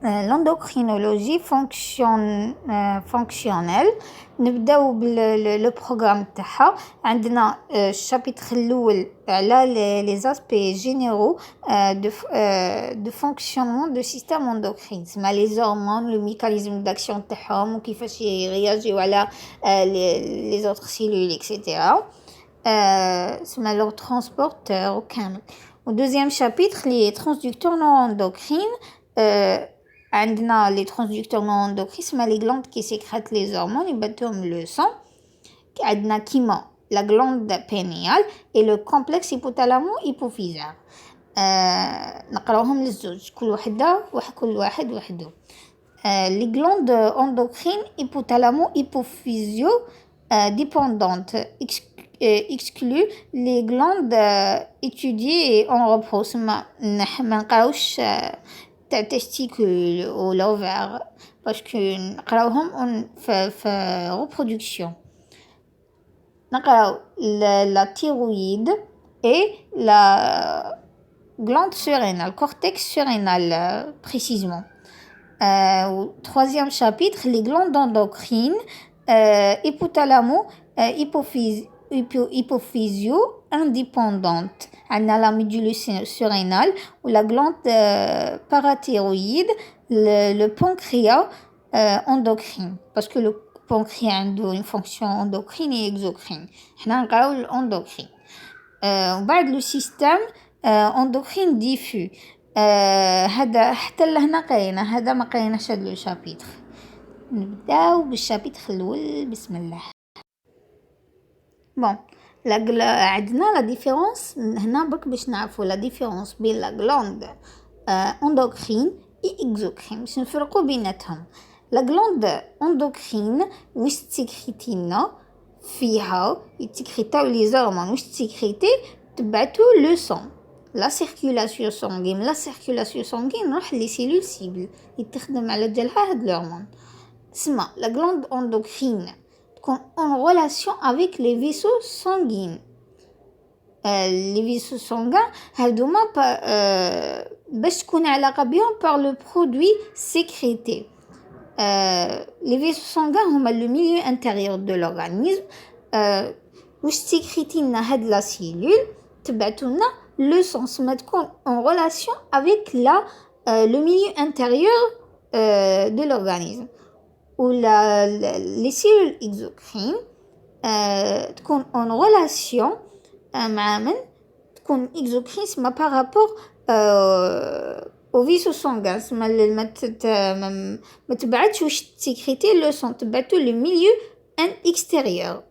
l'endocrinologie fonctionnelle. نبداو لو بروغرام تاعها. عندنا الشابيتر الاول على les aspects généraux de fonctionnement du système endocrine, تسمى les hormones, le mécanisme d'action تاعهم وكيفاش يرياجيو على les autres cellules etc. تسمى leur transporteur وكامل. ودوزيام شابيتر les transducteurs non endocrines. عندنا les transducteurs non endocrines تسمى les glandes qui sécrètent les hormones يبعثوهم le sang. عندنا كيما la glande pénéale et le complexe hypothalamo-hypophysaire. نقراوهم للزوج كل واحد وحده. Les glandes endocrines hypothalamo-hypophysio dépendantes excluent les glandes étudiées et en repos. ما نقراوش تاع testicule ou l'ovaire parce que نقراوهم في reproduction. نقراو la thyroïde et la glande surrénale, cortex surrénal précisément. Troisième chapitre, les glandes endocrines hypothalamo hypophysio indépendante. On a la médule surrénale ou la glande parathyroïde, le pancréas endocrine parce que le pancréas a une fonction endocrine et exocrine. حنا نقراو l'endocrine. وبعد le système endocrine diffus. هذا حتى لهنا قرينا, هذا ما قريناش هذا لو شابيتر. نبداو بالشابيتر الاول بسم الله. bon عندنا لا ديفيرونس هنا برك باش نعرفوا لا ديفيرونس بين لا غلاند اندوكرين اي اكزوكرين باش نفرقوا بيناتهم. لا غلاند اندوكرين واش تسكريتي لنا فيها يتسكريتاو لي زورمون واش تسكريتي تبعتو لو سون لا سيركولاسيون سانغين. لا سيركولاسيون سانغين نروح لي سيلول سيبل يتخدم على جالها هاد الهرمون. تسمى لا غلاند اندوكرين تكون en relation avec les vaisseaux sanguins. Les vaisseaux sanguins هادوما باش تكون علاقة بهم par le produit sécrété. Les vaisseaux sanguins هما le milieu intérieur de l'organisme. واش تسكريتي لنا هاد لا سيلول تبعتو لنا le sang ما تكون en relation avec le milieu intérieur de l'organisme. ou les cellules exocrines تكون en relation مع من تكون exocrine par rapport au vaisseau sanguin. ما تبعتش واش تسكريتي لو سون تبعتو le milieu extérieur.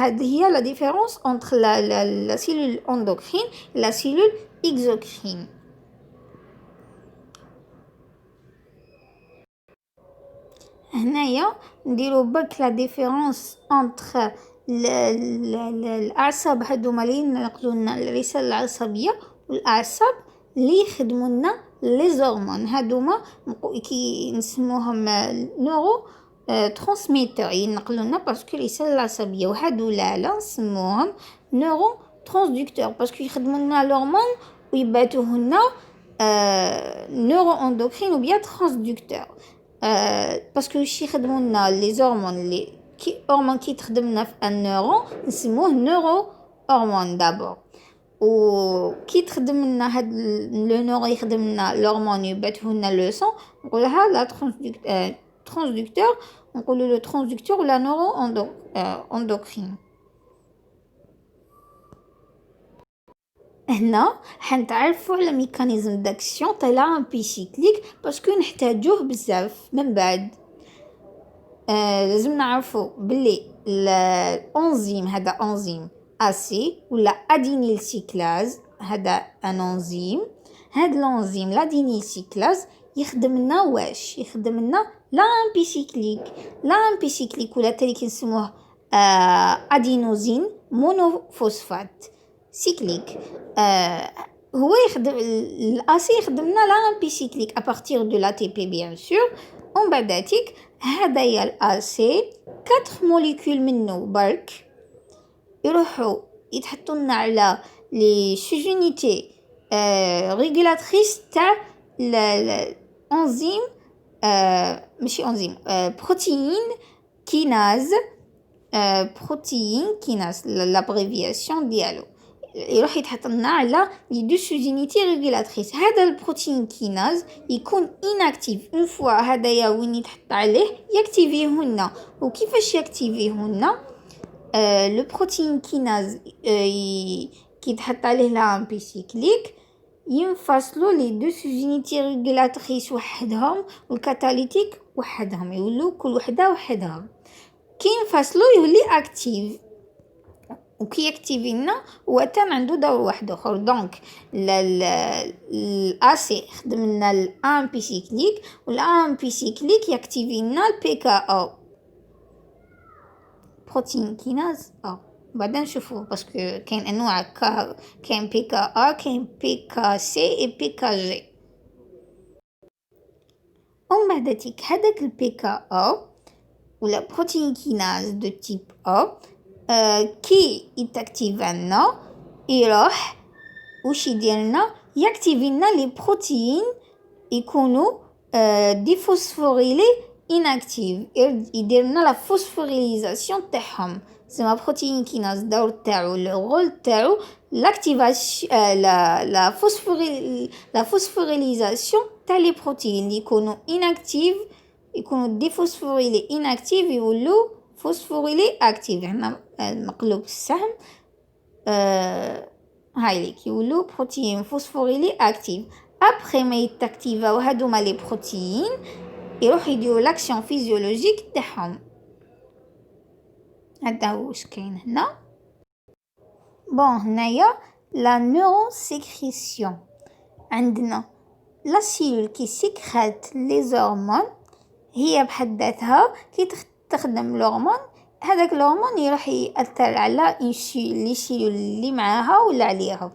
هذه هي la différence entre la cellule endocrine et la cellule exocrine. هنايا نديرو برك لا ديفيرونس انتر الاعصاب هادوما اللي نقولوا لنا الرساله العصبيه والاعصاب اللي يخدموا لنا لي زورمون. هادوما كي نسموهم نورو ترانسميتور ينقلوا لنا باسكو الرساله العصبيه, وهادو لا نسموهم نورو ترانسدكتور باسكو يخدموا لنا الهرمون ويبعثوه لنا نورو اندوكرين وبيا ترانسدكتور. باسكو شي يخدموا لنا لي زورمون اللي هرمون كي تخدم لنا في النورون نسموه نورو هرمون دابور, وكي تخدم لنا هاد لو نورو يخدم لنا الهرمون يبعثوه لنا لو سون نقولها لا ترانسدكتور, نقولوا لو ترانسدكتور ولا نورو اندوكرين. هنا حنتعرفوا على ميكانيزم داكسيون تاع لا امبيسيكليك باسكو نحتاجوه بزاف من بعد. لازم نعرفوا بلي الانزيم هذا انزيم اسي ولا ادينيل سيكلاز هذا ان انزيم. هذا الانزيم لادينيل سيكلاز يخدم لنا واش يخدم لنا لا امبيسيكليك. لا امبيسيكليك ولا تالي كنسموه ادينوزين مونوفوسفات سيكليك. هو يخدم الاسي يخدم لنا لا امبيسيكليك ابارتير دو لا تي بي بيان سور. ومن بعداتيك هذايا الاسي 4 موليكول منه برك يروحوا يتحطوا لنا على لي سوزونيتي régulatrice تاع l'enzyme ماشي enzyme protéine kinase protéine kinase l'abréviation ديالو يروح يتحط لنا على لي دو سوزينيتي ريغولاتريس. هذا البروتين كيناز يكون اناكتيف اون فوا هدايا وين يتحط عليه ياكتيفيهن. وكيفاش ياكتيفيهن؟ لو بروتين كيناز كي تحط عليه لامبيسيكليك ينفصلوا لي دو سوزينيتي ريغولاتريس وحدهم والكاتاليتيك وحدهم يولوا كل وحده وحدها. كي ينفصلوا يولي اكتيف وكي يكتيفينا هو تام عنده دور واحد اخر. دونك الاسي خدم لنا الامبيسيكليك والامبيسيكليك يكتيفينا البي كا او بروتين كيناز بعدا نشوفوه باسكو كاين انواع كاين بي كا ا كاين بي كا سي اي بي كا جي. بعد تيك هذاك البي كا او ولا بروتين كيناز دو تيب او كي يتاكتيفانا يروح واش يديرنا ياكتيفينا لي بروتين يكونوا ديفوسفوريلي اناكتيف يديرنا لا فوسفوريليزاسيون تاعهم. سما بروتين كيناز دور تاعو لو رول تاعو لاكتيفاسيون لا فوسفوريليزاسيون تاع لي بروتين اللي يكونوا اناكتيف يكونوا ديفوسفوريلي اناكتيف يولوا فوسفوريلي اكتيف. هنا مقلوب السهم هاي ليك يولوا بروتين فوسفوريلي اكتيف. ابخي ما يتاكتيفاو هادوما لي بروتين يروح يديروا لاكسيون فيزيولوجيك تاعهم. هذا هو واش كاين هنا. بون هنايا لا نيورون سيكريسيون عندنا لا سيلول كي سيكريت لي هرمون هي بحد ذاتها كي تخدم الهرمون هذاك الهرمون يروح ياثر على لي سيلول اللي معاها ولا عليها.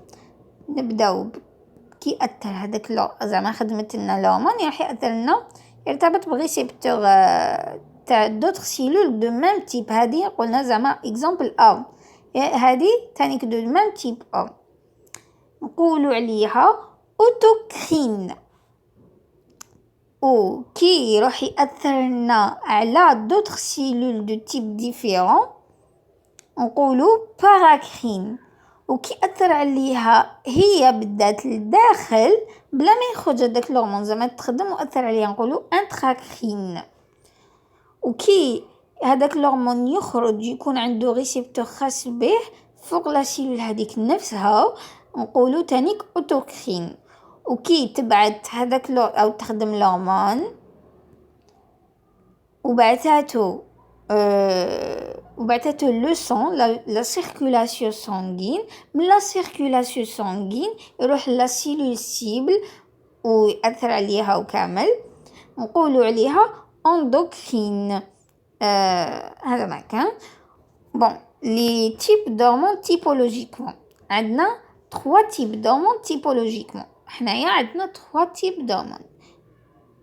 نبداو كي اثر هذاك زعما خدمت لنا الهرمون راح ياثر لنا يرتبط بريسبتور تاع دوطر سيلول دو ميم تيب. هذه قلنا زعما اكزامبل او هذه ثاني دو ميم تيب او نقولوا عليها اوتوكرين. و كي يروح ياثر لنا على دوطر سيلول دو تيب ديفيرون نقولوا باراكرين. وكي اثر عليها هي بالذات لداخل بلا ما يخرج هذاك الهرمون زعما تخدم واثر عليها نقولوا انتراكرين. وكي هذاك الهرمون يخرج يكون عنده ريسبتور خاص به فوق لا سيلول هذيك نفسها نقولوا تانيك اوتوكرين. وكي تبعت هذاك او تخدم الهرمون وبعثاتو لو سون لا سيركولاسيون سانغين. من لا سيركولاسيون سانغين يروح لا سيلول سيبل ويأثر عليها وكامل نقولوا عليها اندوكرين. هذا ما كان. بون لي تيب دهرمون تيبولوجيكمون عندنا 3 تيب دهرمون تيبولوجيكمون. حنايا عندنا 3 تيب دهرمون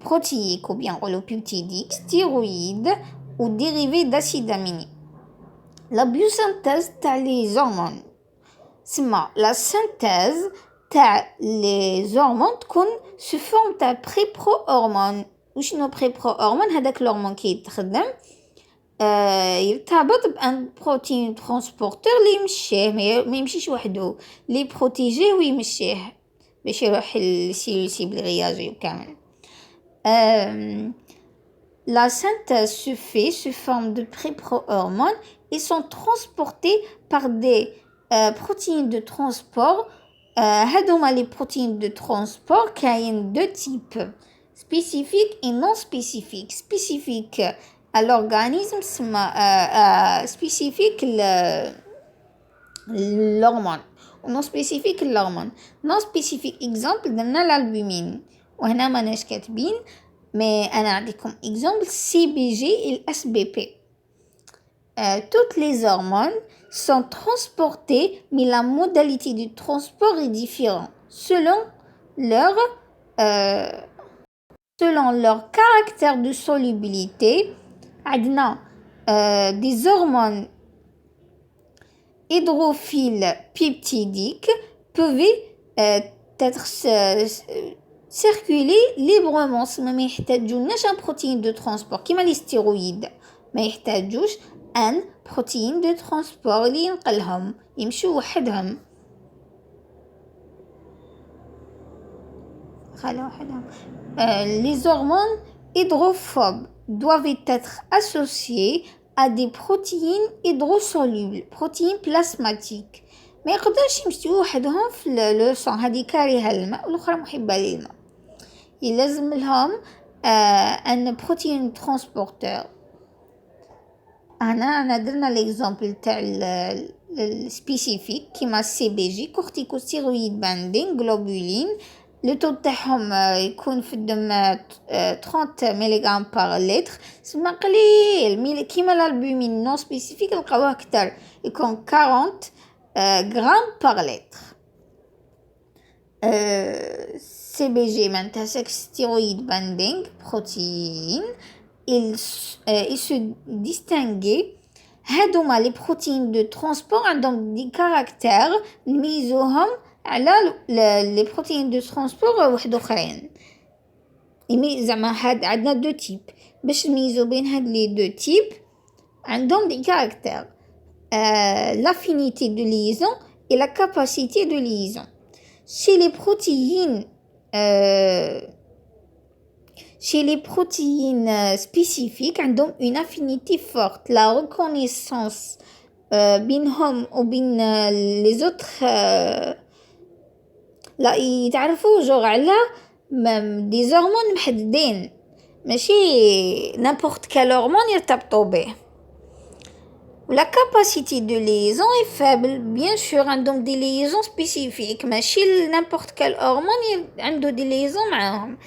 بروتييك ou bien نقولوا بيبتيديك ستيرويد و ديريفي داسيد اميني. لا بيوسينثيز تاع لي هرمون سما لا سينثيز تاع لي هرمون تكون سو فورم تاع بري برو هرمون. وشنو بري برو هرمون؟ هذاك الهرمون كي يتخدم يرتبط بان بروتين ترانسبورتور اللي يمشيه ما يمشيش وحده اللي بروتيجيه ويمشيه باش يروح للسيلول سيبل رياجي وكامل. La synthèse se fait sous forme de pré-pro-hormones et sont transportés par des protéines de transport. هادوما les protéines de transport كاين deux types spécifiques et non spécifiques. Spécifique à l'organisme spécifique l'hormone non spécifique l'hormone. Non spécifique exemple درنا l'albumine وهنا ماناش كاتبين مي انا نعطيكم exemple CBG et SBP. Toutes les hormones sont transportées mais la modalité du transport est différente selon leur caractère de solubilité. عندنا des hormones hydrophiles peptidiques peuvent peut-être circuler librement. ما يحتاجوناش un protéine de transport كيما les stéroïdes ما يحتاجوش un protéine de transport اللي ينقلهم يمشوا وحدهم. Les hormones hydrophobes doivent être associées à des protéines hydrosolubles, protéines plasmatiques. ما يقدرش يمشيو وحدهم في لو سون، هذه كارهه للماء والاخرى محبه للماء، يلازم لهم ان بروتين ترانسبورتور. هنا درنا ليكزامبل تاع السبيسيفيك كيما السي بي جي كورتيكوستيرويد باندين جلوبولين، لو تو تاعهم يكون في الدم 30 ملغ بار لتر، سما قليل. كيما الالبومين نون سبيسيفيك نلقاوه كتر، يكون 40 غرام بار لتر. CBG معناتها stéroïde binding protein. Il se distinguait هادوما لي بروتين دو ترانسبور عندهم دي كاركتير نميزوهم على لي بروتين دو ترانسبور واحد اخرين. زعما هاد عندنا دو تيب، باش نميزو بين هاد لي دو تيب عندهم دي كاركتير l'affinité de liaison et la capacité de liaison. Chez les protéines spécifiques, عندهم une affinité forte. La reconnaissance بينهم وبين les autres لا يتعرفوا جوغ على des hormones محددين، ماشي n'importe quel hormone يرتبطوا به. La capacité de liaison est faible, bien sûr, عندهم des liaisons spécifiques، ماشي n'importe quel hormone عنده des liaisons معاهم.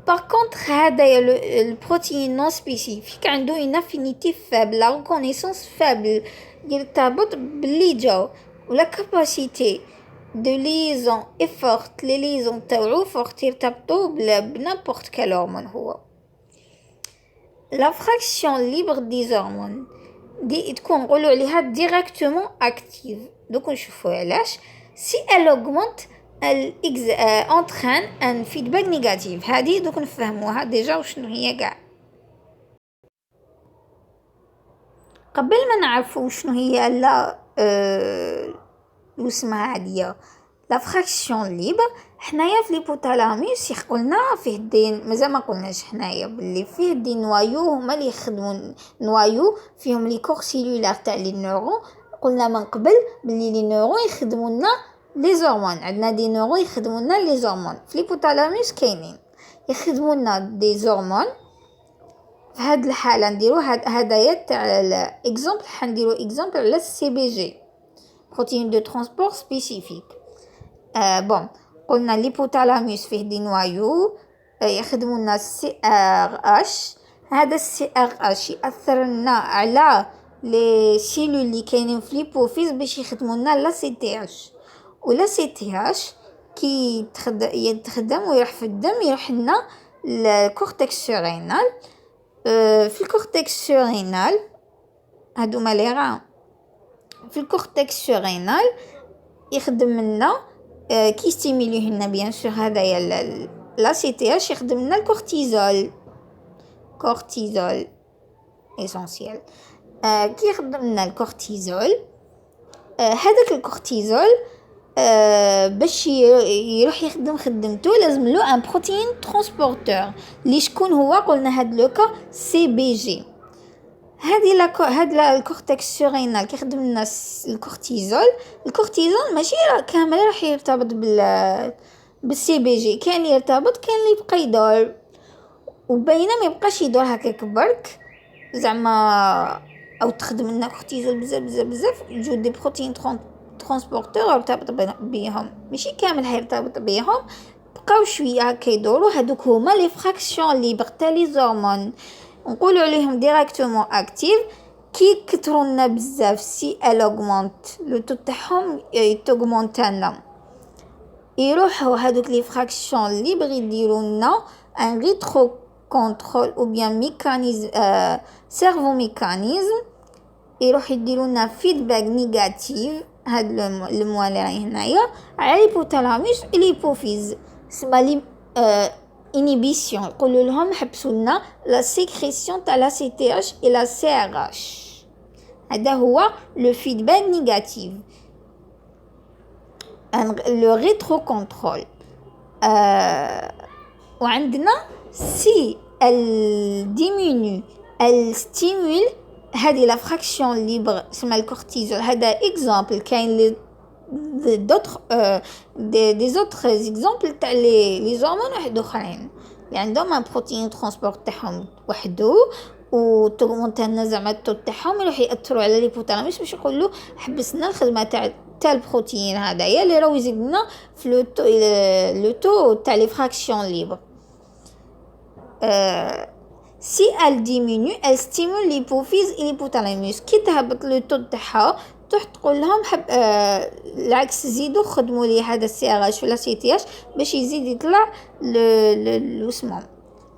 Par contre, هذا le protéine non spécifique عنده une affinité faible, la reconnaissance faible، يرتبط باللي جاو. ولا capacité de liaison est forte، les liaisons تاوعو forte يرتبطوا بنimporte quel hormone هو. La fraction libre des hormones دي تكون نقولوا عليها directement active. دوك نشوفوا علاش. si elle augmente elle entraîne un feedback négatif. هذه دوك نفهموها ديجا وشنو هي كاع. قبل ما نعرفوا شنو هي لا واسمها عاديه لا فراكسيون ليبر، حنايا في ليبوتالاموس قلنا فيه دي، مازال ما قلناش حنايا باللي فيه دي نوايو هما اللي يخدموا نوايو فيهم لي كور سيلولار تاع لي نورون. قلنا من قبل باللي لي نورون يخدموا لنا لي زورمون، عندنا دي نورون يخدموا لنا لي زورمون في ليبوتالاموس كاينين يخدموا لنا دي زورمون. في هاد الحاله نديرو هدايا تاع الاكزامبل، حنديرو اكزامبل على السي بي جي بروتين دو ترانسبور سبيسيفيك. بون قلنا ليبوتالاموس فيه دي نوايو يخدموا لنا سي ار اش. هذا السي ار اش ياثر لنا على لي سيلول اللي كاينين في ليبوفيز باش يخدموا لنا لا سي تي اش. ولا سي تي اش كي يتخدم ويروح في الدم يروح لنا الكورتكس سورينال. في الكورتكس سورينال هادوما لي راه في الكورتكس سورينال يخدم لنا كي ستيميليه لنا بيان سور هذايا لا سي تي اش يخدم لنا الكورتيزول اسونسيال. كي يخدم لنا الكورتيزول هذاك الكورتيزول باش يروح يخدم خدمته لازم له ان بروتين ترانسبورتور اللي شكون هو. قلنا هاد لوكا سي بي جي. هاد الكورتكس سورينال كيخدم لنا الكورتيزول. الكورتيزول ماشي كامل راح يرتبط بالسي بي جي، كان يرتبط كان اللي يبقى يدور وبينما ما يبقاش يدور هكاك برك زعما او تخدم لنا كورتيزول بزاف يجو دي بروتين ترانسبورتور يرتبط بيهم، ماشي كامل هيرتبط بيهم، بقاو شويه هكا يدوروا. هادوك هما لي فراكسيون لي تاع لي هرمون نقولوا عليهم ديريكتومون اكتيف. كي كثروا لنا بزاف سي ال اوغمونت لو تو تاعهم توغمونت لنا، يروحوا هادوك لي فراكسيون لي بغي يديروا لنا ان ريترو كونترول او بيان ميكانيزم سيرفو ميكانيزم، يروح يديروا لنا فيدباك نيجاتيف هاد الموا اللي راهي هنايا على الهيبوثالاموس والهيبوفيز سما لي انيبيسيون يقولوا لهم حبسوا لنا لا سيكريسيون تاع لا سي تي اش اي لا سي ار اش. هذا هو لو فيدباك نيجاتيف لو ريترو كونترول. وعندنا سي ال ديمينو ال ستيمول هذه لا فراكسيون ليبر اسمها الكورتيزول. هذا اكزامبل كاين لي d'autres des autres exemples تاع لي زورمون واحد اخرين اللي عندهم ان بروتين ترانسبورت تاعهم وحده وتوغمونتي لنا زعما التو تاعهم يروح ياثروا على ليبوتالاموس باش يقولوا حبسنا الخدمه تاع البروتين هذايا اللي راهو يزيد لنا في لو تو تاع لي فراكسيون ليبر. si elle diminue elle stimule l'hypophyse et l'hypothalamus. كي تهبط لو تو تاعها تروح تقول لهم العكس زيدوا خدموا لي هذا السي ار اش ولا سي تي اش باش يزيد يطلع لو اسمه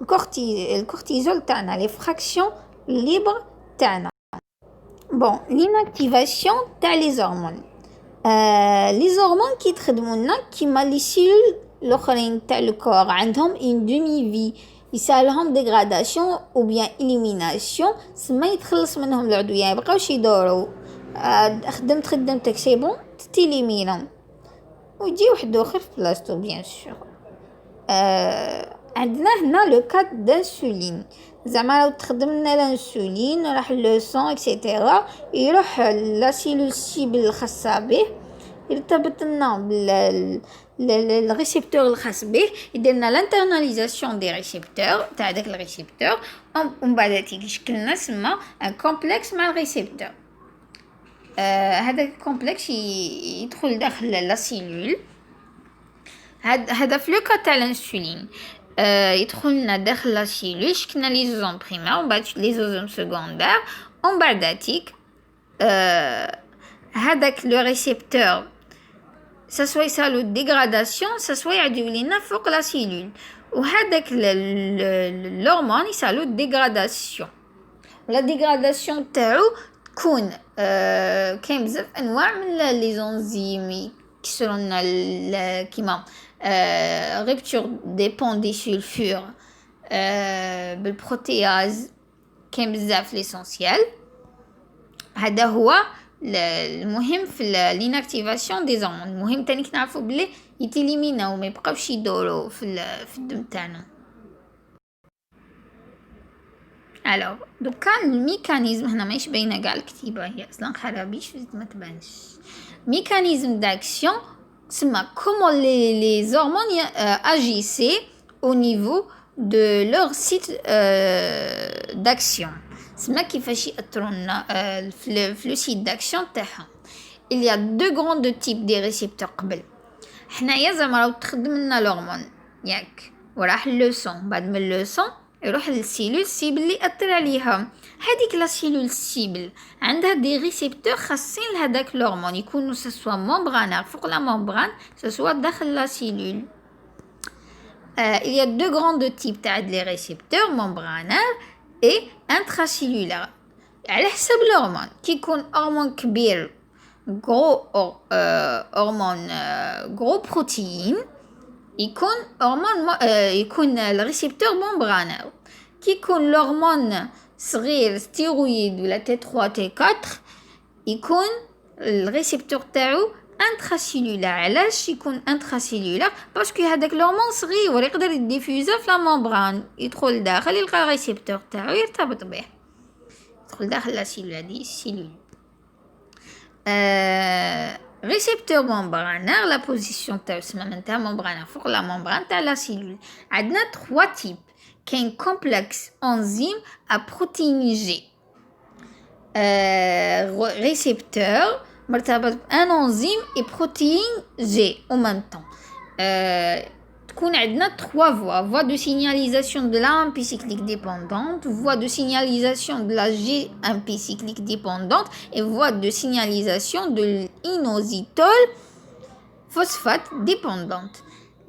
الكورتيزول تاعنا لي فراكسيون ليبر تاعنا. بون ليناكتيفاسيون تاع لي زورمون. لي زورمون كي تخدموا لنا كيما لي سيلول الاخرين تاع الكور عندهم ان دومي في يسالهم ديغراداسيون او بيان اليميناسيون سما يتخلص منهم العضويه يبقاوش يدوروا خدمتك سي بون تيليمينهم ويجي واحد اخر في بلاصتو بيان سور. عندنا هنا لو كات دانسولين زعما لو تخدم لنا الانسولين راح لو سون اكسيتيرا يروح لا سيلول سيبل الخاصه به يرتبط لنا الريسبتور الخاص به يدير لنا لانترناليزاسيون دي ريسبتور تاع داك الريسبتور ومن بعد تيشكل لنا سما ان كومبلكس مع الريسبتور. هذا الكومبلكس يدخل داخل لا سيلول. هذا في لو كا تاع الانسولين يدخل لنا داخل لا سيلول شكلنا لي زوزون بريمير ومن بعد لي زوزون سكوندير ومن بعد تيك هذاك لو ريسبتور ça soit يسالو ديغراداسيون ça soit يعديو لينا فوق لا سيلول وهذاك الهرمون يسالو ديغراداسيون. لا ديغراداسيون تاعو تكون كاين بزاف انواع من لي زونزيم يكسروا لنا كيما ريبتور دي بون دي سولفور بالبروتياز كاين بزاف ليسونسيال. هذا هو المهم في ليناكتيفاسيون دي زورمون. المهم تاني نعرفوا بلي يتيليميناو ما يبقاوش يدوروا في الدم تاعنا. الوغ دوكا الميكانيزم هنا ماهيش باينه كاع الكتيبه هي اصلا خرابيش ما تبانش. ميكانيزم داكسيون سما كومون لي زورمون اجيسي او نيفو دو لور سيت داكسيون سما كيفاش ياثروا لنا في لو سيت داكسيون تاعهم. il y a deux grands types des récepteurs قبل حنايا زعما راهو تخدم لنا الهرمون ياك وراح لو سون بعد من لو سون يروح للسيلول سيبل اللي ياثر عليها. هذيك لا سيلول سيبل عندها دي ريسبتور خاصين لهداك الهرمون يكونوا سوا ممبرانير فوق لا ممبران سوا داخل لا سيلول. il y a deux grands types تاع لي ريسبتور ممبرانير et intracellulaire على حسب الهرمون. كي يكون هرمون كبير غرو هرمون غرو بروتين يكون هرمون يكون الريسبتور ممبرانير. كي يكون الهرمون صغير ستيرويد ولا تي 3 تي 4 يكون الريسبتور تاعو intracellulaire. علاش يكون intracellulaire باسكو هذاك الهرمون صغير يقدر يديفيوزا في لا ممبران يدخل داخل يلقى الريسبتور تاعو يرتبط به يدخل داخل لا سيلول هذه السيلول. ريسبتور ممبرانير لا بوزيسيون تاعو سما من تاع ممبرانير فوق لا ممبران تاع لا سيلول. عندنا 3 تيب. كاين كومبلكس انزيم ا بروتين جي ريسبتور مرتبط بان انزيم اي بروتين جي او ميم طون. تكون عندنا 3 voies de signalisation de la 1P cyclique dépendante, voie de signalisation de la G1P cyclique dépendante et voie de signalisation de l'inositol phosphate dépendante.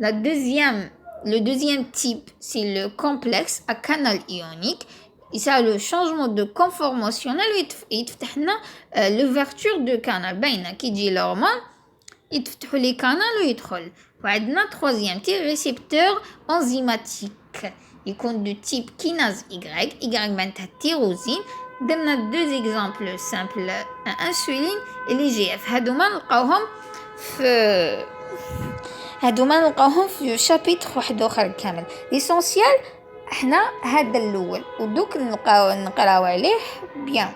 Le deuxième type, c'est le complexe à canal ionique. يساوي le changement de conformationnel ويتفتح لنا l'ouverture de canal باينه كي يجي الهرمون يتفتحوا لي كانال ويدخل. وعندنا troisième type récepteur enzymatique يكون دو تيب كيناز Y معناتها تيروزين. درنا deux exemples simples انسولين et les GF هادوما نلقاوهم في شابيتر واحد اخر كامل. ليسونسيال احنا هذا الاول ودوك نقراو عليه بيان.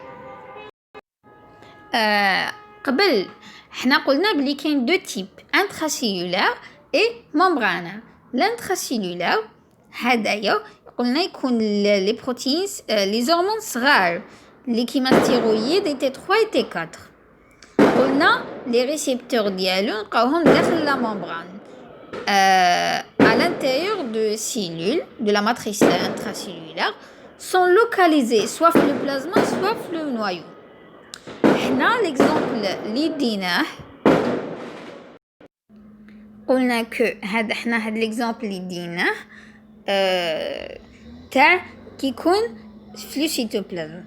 قبل حنا قلنا بلي كاين دو تيب انتراسيلولار اي ممبرانير. الانتراسيلولار هدايا قلنا يكون لي بروتينز لي زورمون صغار اللي كيما ستيرويد اي تي 3 اي تي 4. قلنا لي ريسبتور ديالو نلقاوهم داخل لا ممبران à l'intérieur de cellules de la matrice intracellulaire sont localisés soit في le plasma soit في le noyau. هنا l'exemple اللي ديناه قلنا كو هاد l'exemple اللي ديناه تاع كيكون في لو سيتوبلازم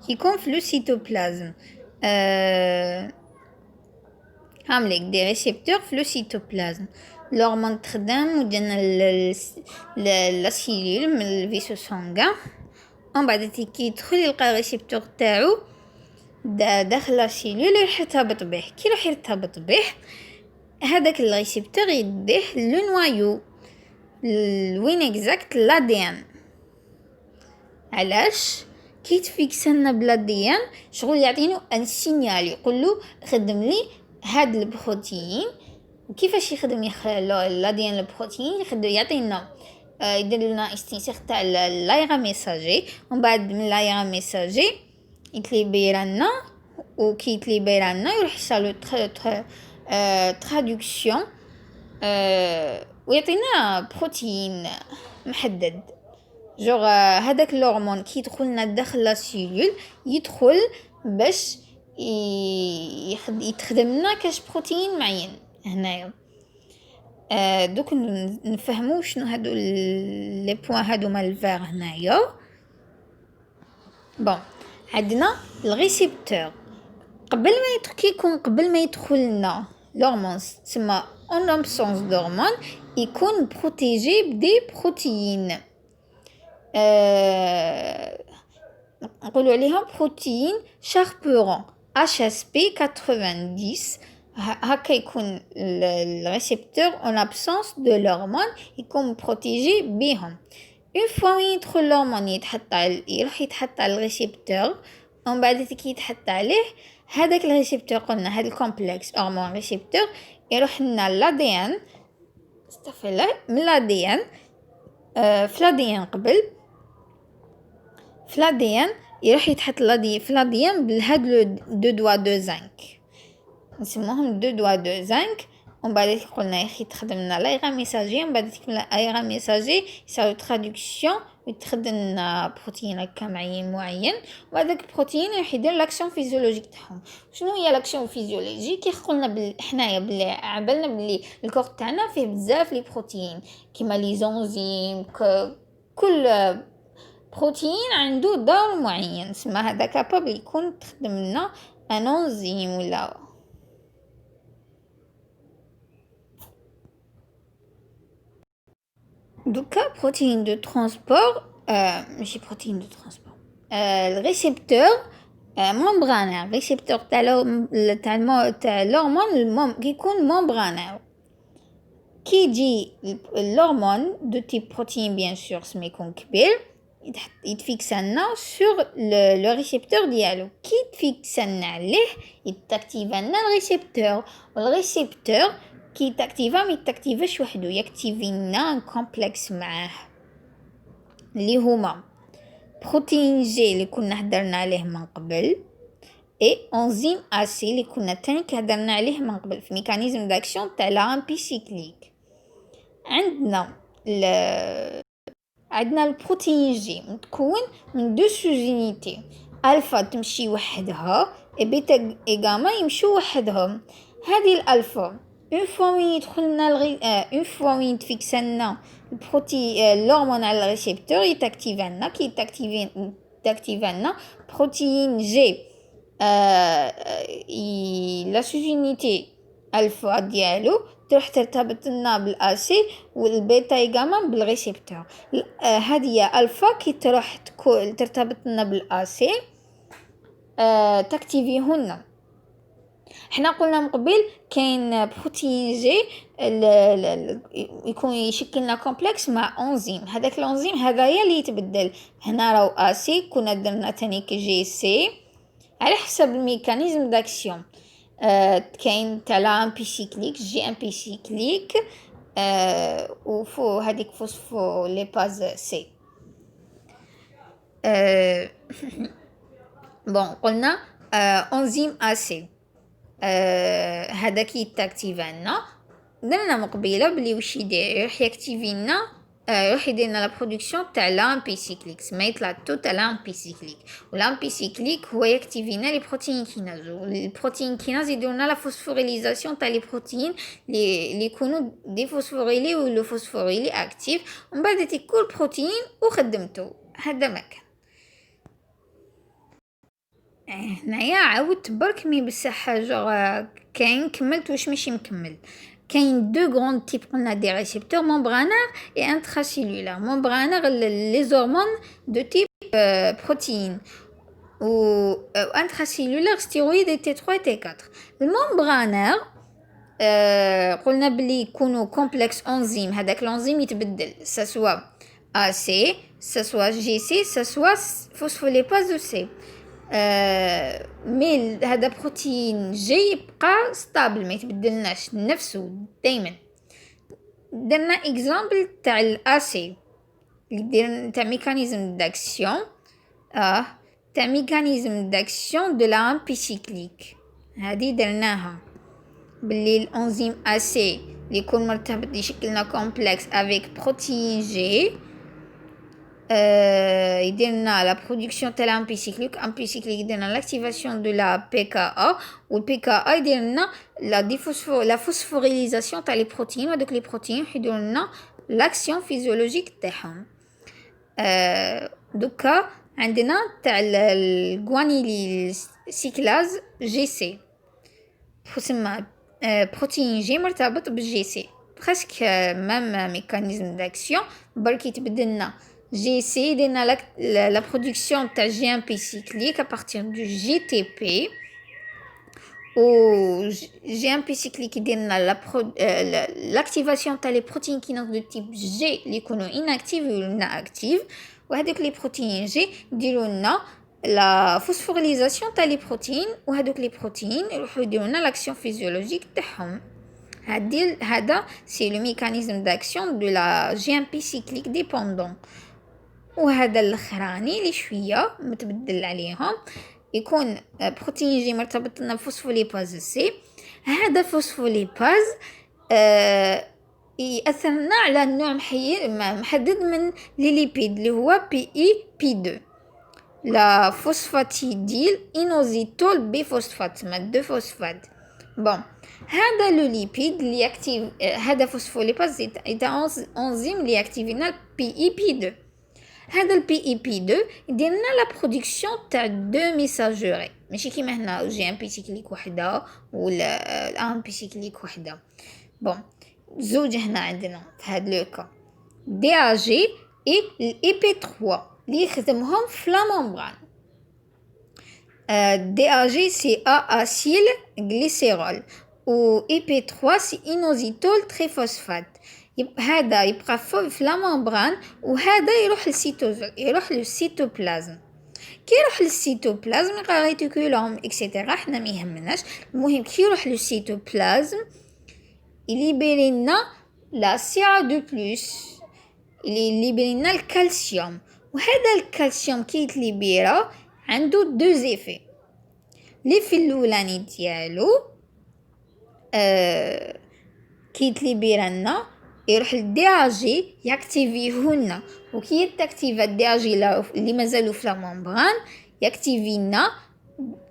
كيكون في لو سيتوبلازم هامليك دي ريسبتور في لو سيتوبلازم. الهرمون تخدم ودينا لا سيلول من الفيسو سانغان ومن بعد كي يدخل يلقى الريسبتور تاعو داخل لا سيلول يروح يرتبط به. كي يروح يرتبط به هذاك الريسبتور يديه لو نوايو وين اكزاكت لا دي ان. علاش كي تفيكسنا بلا دي ان شغل يعطينو ان سينيال يقول له خدم لي هاد البروتين. وكيفاش يخدم لا دي ان البروتين يخدم يعطينا يدير لنا استنساخ تاع لايغا ميساجي ومن بعد من لايغا ميساجي يتليبيرانا وكي يتليبيرانا يروح يصالو ترادكسيون ويعطينا بروتين محدد. جوغ هذاك الهرمون كي يدخلنا داخل لا سيلول يدخل باش يتخدمنا كاش بروتين معين هنايا. دوك نفهموا شنو هادو لي بوين هادو مال الفير هنايا. بون عندنا الريسبتور قبل ما يدخلنا l'hormone تسمى en absence d'hormone يكون بروتيجي بدي بروتين نقولوا عليها بروتين شاربورون HSP 90. هكا يكون الريسبتور en absence de l'hormone يكون بروتيجي بيهم. une fois يدخل الهرمون يروح يتحط على الريسبتور ومن بعد كي يتحط عليه هذاك الريسبتور قلنا هذا الكومبلكس هرمون ريسبتور يروح لنا لادين استغفر من لادين في لادين قبل في لادين يروح يتحط في لادين بهاد لو دو دوا دو زنك نسموهم دو دوا دو زنك. ومن بعد قلنا يا اخي تخدم لنا لايغا ميساجي ومن بعد لايغا ميساجي يساوي ترادكسيون ويتخدم لنا بروتين هكا معين وهذاك البروتين راح يدير لاكسيون فيزيولوجيك تاعهم. شنو هي لاكسيون فيزيولوجيك؟ قلنا حنايا بلي عبالنا بلي الكور تاعنا فيه بزاف لي بروتين كيما لي زونزيم كل بروتين عنده دور معين اسمه هذا كابابل يكون تخدم لنا ان انزيم ولا دوكا بروتين دو ترانسبور ماشي بروتين دو ترانسبور الريسبتور ممبرانير ريسبتور تاع الهرمون كيكون ممبرانير. كي يجي الهرمون دو تيب بروتين بيان سور سما يكون كبير يتفيكسنا سور لو ريسبتور ديالو. كي تفيكسنا عليه يتاكتيفنا الريسبتور والريسبتور كي تاكتيفا ما يتاكتيفاش وحده ياكتيفينا كومبلكس معاه اللي هما بروتين جي اللي كنا هدرنا عليه من قبل اي انزيم اسي اللي كنا تاني هدرنا عليه من قبل في ميكانيزم داكسيون تاع لا امبيسيكليك. عندنا البروتين جي متكون من دو سوزينيتي الفا تمشي وحدها اي بيتا اي غاما يمشوا وحدهم. هذه الالفا اون فوا وين يدخلنا اون فوا وين تفيكس لنا الهرمون على الريسبتور يتاكتيفا لنا كي تاكتيفا لنا بروتين جي لا سوزونيتي الفا ديالو تروح ترتبط لنا بالاسي والبيتا ايغاما بالريسبتور. هذه هي الفا كي تروح ترتبط لنا بالاسي تاكتيفيهن. حنا قلنا من قبل كاين بروتين جي يكون يشكلنا كومبلكس مع انزيم. هذاك الانزيم هذايا اللي يتبدل. هنا راهو اسي كنا درنا تاني جي سي على حسب الميكانيزم داكسيون. كاين تاع لا امبيسيكليك جي امبيسيكليك وفو هذيك فوسفو ليباز سي. بون قلنا انزيم اسي هذا كي يتاكتيفا لنا. درنا مقبله بلي واش يدير يروح ياكتيفي لنا يروح يدير لنا لا برودكسيون تاع لامبيسيكليك سميت لا تو تاع لامبيسيكليك. والامبيسيكليك هو ياكتيفي لنا لي بروتين كيناز. البروتين كيناز يدير لنا لا فوسفوريليزاسيون تاع لي بروتين اللي يكونوا دي فوسفوريلي ولا فوسفوريلي اكتيف ومن بعد تيكول بروتين وخدمته. هذا مكان هنايا عاودت برك مي بصح حاجه كاين كملت واش ماشي مكمل. كاين دو غروند تيب قلنا دي ريسبتور ممبرانير اي انتراسيلولار. ممبرانير لي هرمون دو تيب بروتين و انتراسيلولار ستيرويد اي تي 3 اي تي 4. الممبرانير قلنا بلي يكونوا كومبلكس انزيم. هذاك الانزيم يتبدل سوا AC سوا GC سوا فوسفوليباز سي. مي هذا بروتين جي يبقى ستابل ما يتبدلناش نفسه دائما. درنا اكزامبل تاع الاسي اللي دير تاع ميكانيزم داكسيون تاع ميكانيزم داكسيون دو لا امبيسيكليك. هذه درناها باللي الانزيم اسي اللي يكون مرتبط يشكلنا كومبلكس افيك بروتين جي يديرنا لا برودكسيون تاع الامبيسيكليك. امبيسيكليك يديرنا لاكتيفاسيون دو لا PKA والPKA يديرنا لا فوسفوريليزاسيون تاع لي بروتين وهذوك لي بروتين يديروا لنا لاكسيون فيزيولوجيك تاعهم. دوكا عندنا تاع الغوانيليل سيكلاز جي سي تسمى بروتين جي مرتبط بالجي سي بريسك ميم ميكانيزم داكسيون برك يتبدلنا جي سي يديرنا لا برودكسيون تاع جي امبيسيكليك ابارتير دو جي تي بي و جي امبيسيكليك يديرنا لاكتيفاسيون تاع لي بروتين كيناز دو تيب جي اللي يكونوا اناكتيف ولا اكتيف وهذوك لي بروتين جي يديروا لنا لا فوسفوريليزاسيون تاع لي بروتين وهذوك لي بروتين يروحوا يديروا لنا لاكسيون فيزيولوجيك تاعهم. هذا سي لو ميكانيزم داكسيون دو لا جي امبيسيكليك ديبوندون. وهذا الاخراني اللي شويه متبدل عليهم يكون بروتين جي مرتبط لنا بفوسفوليباز سي. هذا فوسفوليباز ياثر لنا على نوع محدد من لي ليبيد اللي هو بي اي بي 2 لا فوسفاتيديل انوزيتول بفوسفات تسمى 2 فوسفات. بون هذا لو ليبيد اللي ياكتيف هذا فوسفوليباز تاع انزيم اللي ياكتيفينا بي اي بي 2. هذا البي اي بي 2 يدير لنا لا برودكسيون تاع دو ميساجوري ماشي كيما هنا جي امبيسيكليك وحده ولا الامبيسيكليك وحده. بون زوج هنا عندنا في هذا لو كا دي ا جي اي الاي بي 3 اللي يخدمهم في لا ممبران. دي ا جي سي ا اسيل غليسيرول و اي بي 3 سي انوزيتول تريفوسفات. هذا يبقى في لا ممبران وهذا يروح للسيتوزول يروح للسيتوبلازم. كي يروح للسيتوبلازم غاريتيكولوم اكسيتيرا حنا ما يهمناش. المهم كي يروح للسيتوبلازم يليبيري لنا لا CA2+ يليبيري لنا الكالسيوم. وهذا الكالسيوم كي يتليبيرا عنده دو زيفي. ليفي الاولاني ديالو كي يتليبيرا لنا يروح للدي ا جي ياكتيفيهن وكي يتاكتيفا الدي ا جي اللي مازالوا في لا ممبران ياكتيفينا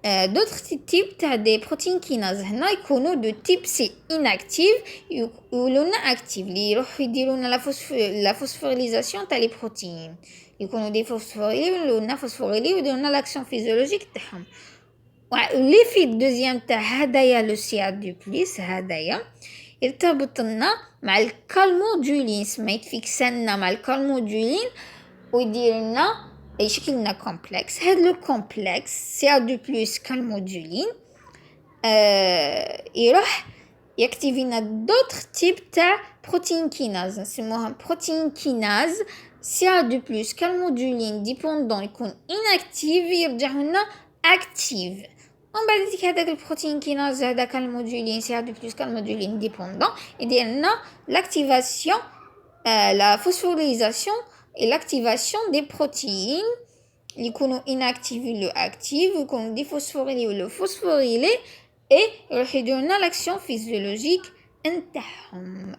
d'autres types تاع des protéines kinase هنا يكونوا de type C inactive يولوا لنا active اللي يروحوا يديروا لنا la phosphorylation تاع les protéines يكونوا دي يولوا لنا phosphorylés ويديروا لنا l'action physiologique تاعهم. l'effet deuxième تاع هدايا لو CA2+ هدايا يرتبط لنا مع الكالمودولين سميت فيكسنا مع الكالمودولين ويدير لنا يشكل لنا كومبلكس. هذا لو كومبلكس CA2+ كالمودولين يروح يكتيفي لنا دوطخ تيب تاع بروتين كيناز نسموها بروتين كيناز CA2+ كالمودولين ديبوندون يكون inactive يرجع لنا active. ومن بعد ديك هذاك البروتين كيناز هذاك المودولين CA2+ كالمودولين ديبوندون يدير لنا l'activation la phosphorylation et l'activation des protéines اللي يكونوا inactive ولا active ويكونوا ديفوسفوريلي ولا فوسفوريلي et يروح يديروا لنا l'action physiologique نتاعهم.